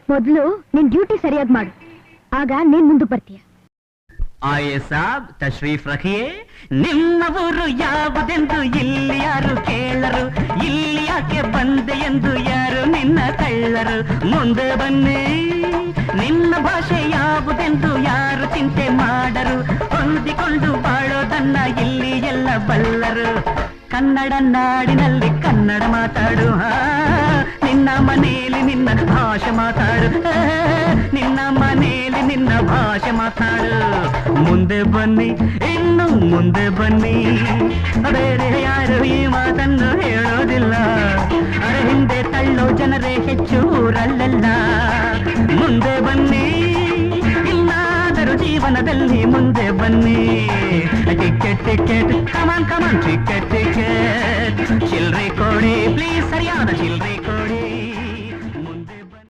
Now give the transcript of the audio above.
ಮೊದಲು ನಿನ್ ಡ್ಯೂಟಿ ಸರಿಯಾಗಿ ಮಾಡು, ಆಗ ನೀನ್ ಮುಂದೆ ಬರ್ತೀಯ. ಆಯೇ ಸಾಬ್ ತಶ್ರೀಫ್ ರಖಿಯೇ. ನಿಮ್ಮ ಊರು ಯಾವುದೆಂದು ಇಲ್ಲಿ ಯಾರು ಕೇಳರು, ಇಲ್ಲಿ ಯಾಕೆ ಬಂದೆ ಎಂದು ಯಾರು ನಿನ್ನ ಕಳ್ಳರು. ಮುಂದೆ ಬನ್ನಿ, ನಿನ್ನ ಭಾಷೆ ಯಾವುದೆಂದು ಯಾರು ಚಿಂತೆ ಮಾಡರು. ಹೊಂದಿಕೊಂಡು ಬಾಳೋದನ್ನ ಇಲ್ಲಿ ಎಲ್ಲ ಬಲ್ಲರು. ಕನ್ನಡ ನಾಡಿನಲ್ಲಿ ಕನ್ನಡ ಮಾತಾಡು, ನಿನ್ನ ಮನೆಯಲ್ಲಿ ನಿನ್ನ ಭಾಷೆ ಮಾತಾಡು, ನಿನ್ನ ಮನೆಯಲ್ಲಿ ನಿನ್ನ ಭಾಷೆ ಮಾತಾಡು. ಮುಂದೆ ಬನ್ನಿ, ಇನ್ನು ಮುಂದೆ ಬನ್ನಿ, ಬೇರೆ ಯಾರು ಈ ಮಾತನ್ನು ಹೇಳೋದಿಲ್ಲ. ಅರೆ ಹಿಂದೆ ತಳ್ಳೋ ಜನರೇ ಹೆಚ್ಚು ಊರಲ್ಲೆಲ್ಲ. ಮುಂದೆ ಬನ್ನಿ, ಇನ್ನಾದರೂ ಜೀವನದಲ್ಲಿ ಮುಂದೆ ಬನ್ನಿ. ಟಿಕೆಟ್ ಟಿಕೆಟ್ ಕಮಾನ್ ಕಮಾನ್ ಟಿಕೆಟ್ ಟಿಕೆಟ್. ಚಿಲ್ರೆ ಕೊಡಿ ಪ್ಲೀಸ್, ಸರಿಯಾದ ಚಿಲ್ರೆ